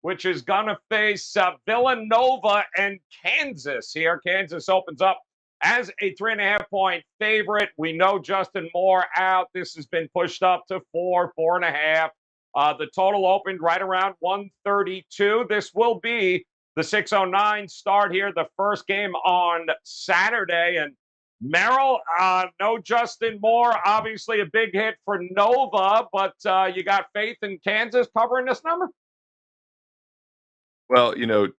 which is going to face Villanova and Kansas here. Kansas opens up as a 3.5-point favorite. We know Justin Moore out. This has been pushed up to 4.5. The total opened right around 132. This will be the 6:09 start here, the first game on Saturday. And Merril, no Justin Moore, obviously a big hit for Nova, but you got faith in Kansas covering this number? Well,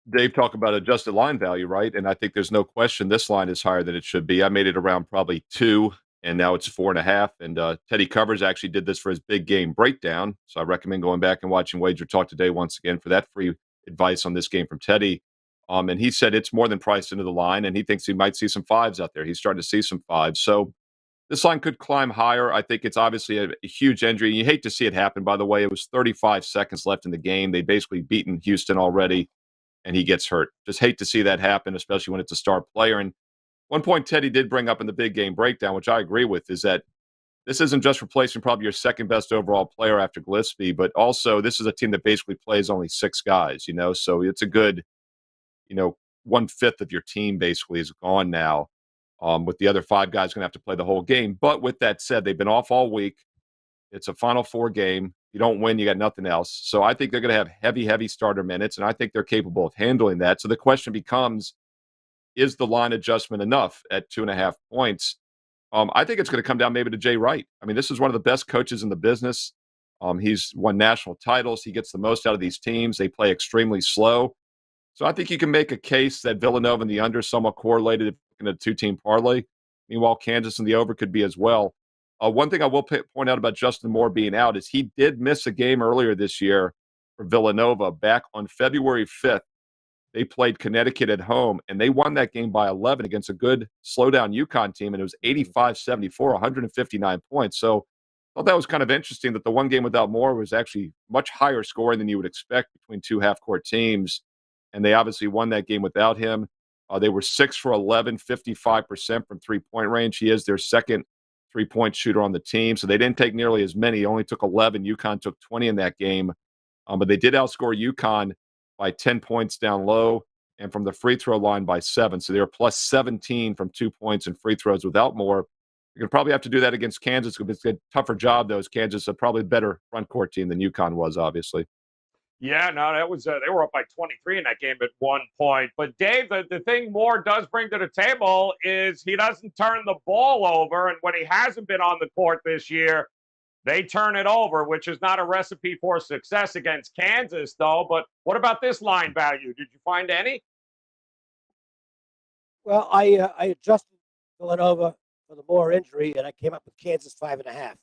Dave talked about adjusted line value, right? And I think there's no question this line is higher than it should be. I made it around probably 2, and now it's 4.5. And Teddy Covers actually did this for his big game breakdown. So I recommend going back and watching WagerTalk today once again for that free advice on this game from Teddy. And he said it's more than priced into the line, and he thinks he might see some 5s out there. He's starting to see some 5s. So this line could climb higher. I think it's obviously a huge injury. You hate to see it happen, by the way. It was 35 seconds left in the game. They'd basically beaten Houston already, and he gets hurt. Just hate to see that happen, especially when it's a star player. And one point Teddy did bring up in the big game breakdown, which I agree with, is that this isn't just replacing probably your second best overall player after Gillespie, but also this is a team that basically plays only 6 guys, so it's a good, 1/5 of your team basically is gone now. With the other 5 guys going to have to play the whole game. But with that said, they've been off all week. It's a Final Four game. You don't win, you got nothing else. So I think they're going to have heavy starter minutes, and I think they're capable of handling that. So the question becomes, is the line adjustment enough at 2.5 points? I think it's going to come down maybe to Jay Wright. I mean, this is one of the best coaches in the business. He's won national titles. He gets the most out of these teams. They play extremely slow. So I think you can make a case that Villanova and the under somewhat correlated in a 2-team parlay. Meanwhile, Kansas and the over could be as well. One thing I will point out about Justin Moore being out is he did miss a game earlier this year for Villanova. Back on February 5th, they played Connecticut at home, and they won that game by 11 against a good slow-down UConn team, and it was 85-74, 159 points. So I thought that was kind of interesting that the one game without Moore was actually much higher scoring than you would expect between 2 half-court teams, and they obviously won that game without him. They were 6 for 11, 55% from three-point range. He is their second three-point shooter on the team, so they didn't take nearly as many. He only took 11. UConn took 20 in that game, but they did outscore UConn by 10 points down low and from the free throw line by 7. So they were plus 17 from 2 points and free throws without Moore. You're going to probably have to do that against Kansas. It's a tougher job, though, as Kansas is a probably better front court team than UConn was, obviously. Yeah, no, that was they were up by 23 in that game at one point. But Dave, the thing Moore does bring to the table is he doesn't turn the ball over, and when he hasn't been on the court this year, they turn it over, which is not a recipe for success against Kansas, though. But what about this line value? Did you find any? Well, I adjusted Villanova for the Moore injury, and I came up with Kansas 5.5.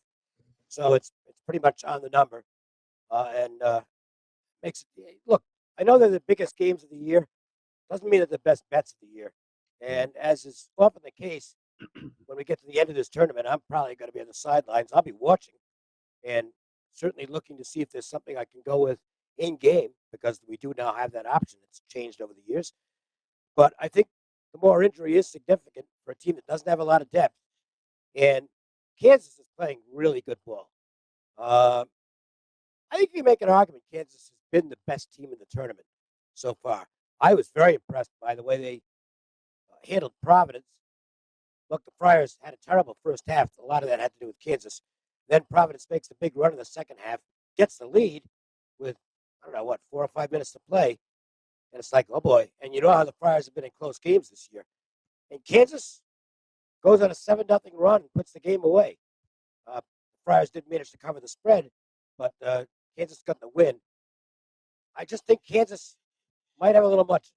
So it's pretty much on the number, and makes it look. I know they're the biggest games of the year. Doesn't mean they're the best bets of the year. And as is often the case, when we get to the end of this tournament, I'm probably going to be on the sidelines. I'll be watching, and certainly looking to see if there's something I can go with in game, because we do now have that option. It's changed over the years, but I think the Moore injury is significant for a team that doesn't have a lot of depth, and Kansas is playing really good ball. I think you can make an argument Kansas has been the best team in the tournament so far. I was very impressed by the way they handled Providence. Look, the Friars had a terrible first half. A lot of that had to do with Kansas. Then Providence makes the big run in the second half, gets the lead with, 4 or 5 minutes to play. And it's like, oh boy. And you know how the Friars have been in close games this year. And Kansas goes on a 7-0 run and puts the game away. The Friars didn't manage to cover the spread, but Kansas got the win. I just think Kansas might have a little much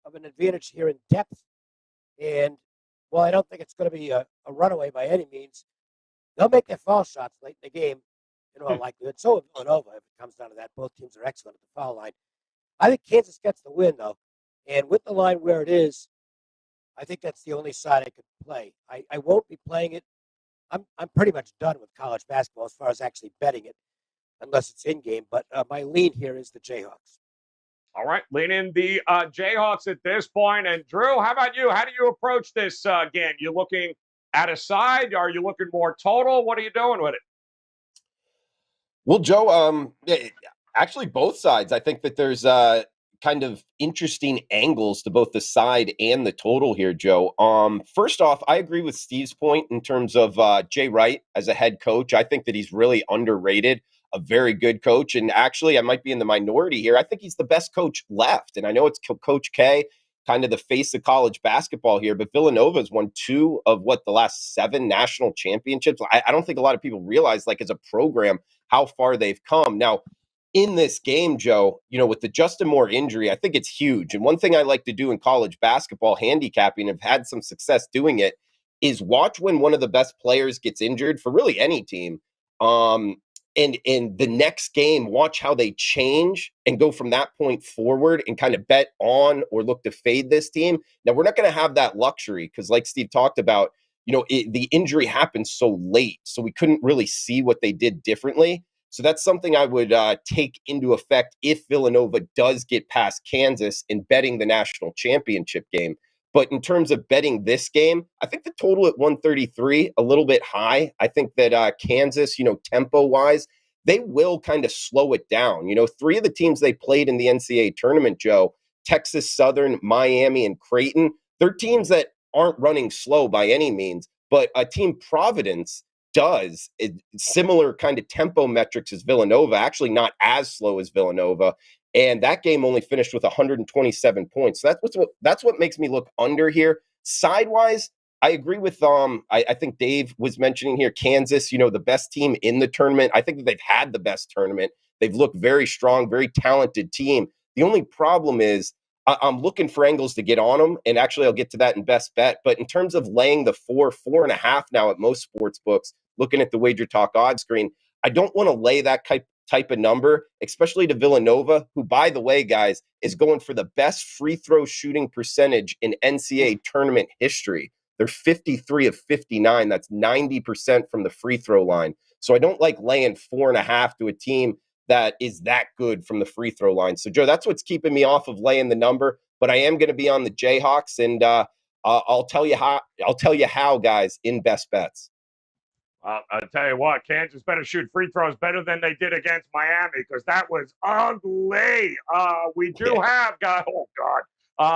of an advantage here in depth. And while I don't think it's going to be a runaway by any means, they'll make their foul shots late in the game in all likelihood. So will Villanova if it comes down to that. Both teams are excellent at the foul line. I think Kansas gets the win, though. And with the line where it is, I think that's the only side I could play. I won't be playing it. I'm pretty much done with college basketball as far as actually betting it, unless it's in-game. But my lean here is the Jayhawks. All right, lean in the Jayhawks at this point. And, Drew, how about you? How do you approach this game? You looking at a side? Are you looking more total? What are you doing with it? Well, Joe, Actually, both sides. I think that there's kind of interesting angles to both the side and the total here, Joe. First off, I agree with Steve's point in terms of Jay Wright as a head coach. I think that he's really underrated, a very good coach. And actually, I might be in the minority here. I think he's the best coach left. And I know it's Coach K, kind of the face of college basketball here, but Villanova's won 2 of the last 7 national championships. I don't think a lot of people realize, like, as a program, how far they've come. Now, in this game, Joe, with the Justin Moore injury, I think it's huge. And one thing I like to do in college basketball, handicapping, and have had some success doing it, is watch when one of the best players gets injured for really any team. And in the next game, watch how they change and go from that point forward and kind of bet on or look to fade this team. Now, we're not going to have that luxury because, like Steve talked about, the injury happened so late, so we couldn't really see what they did differently. So that's something I would take into effect if Villanova does get past Kansas in betting the national championship game. But in terms of betting this game, I think the total at 133, a little bit high. I think that Kansas, tempo-wise, they will kind of slow it down. 3 of the teams they played in the NCAA tournament, Joe, Texas Southern, Miami, and Creighton, they're teams that aren't running slow by any means. But Team Providence does similar kind of tempo metrics as Villanova, actually not as slow as Villanova. And that game only finished with 127 points. So that's what makes me look under here. Sidewise, I agree with I think Dave was mentioning here Kansas, the best team in the tournament. I think that they've had the best tournament. They've looked very strong, very talented team. The only problem is I'm looking for angles to get on them, and actually I'll get to that in best bet. But in terms of laying the 4.5 now at most sports books, looking at the WagerTalk odds screen, I don't want to lay that type of number, especially to Villanova, who, by the way, guys, is going for the best free throw shooting percentage in NCAA tournament history. They're 53 of 59. That's 90% from the free throw line. So I don't like laying 4.5 to a team that is that good from the free throw line. So, Joe, that's what's keeping me off of laying the number. But I am going to be on the Jayhawks, and I'll tell you how, guys, in best bets. I'll tell you what, Kansas better shoot free throws better than they did against Miami because that was ugly. We do have, guys, oh, God,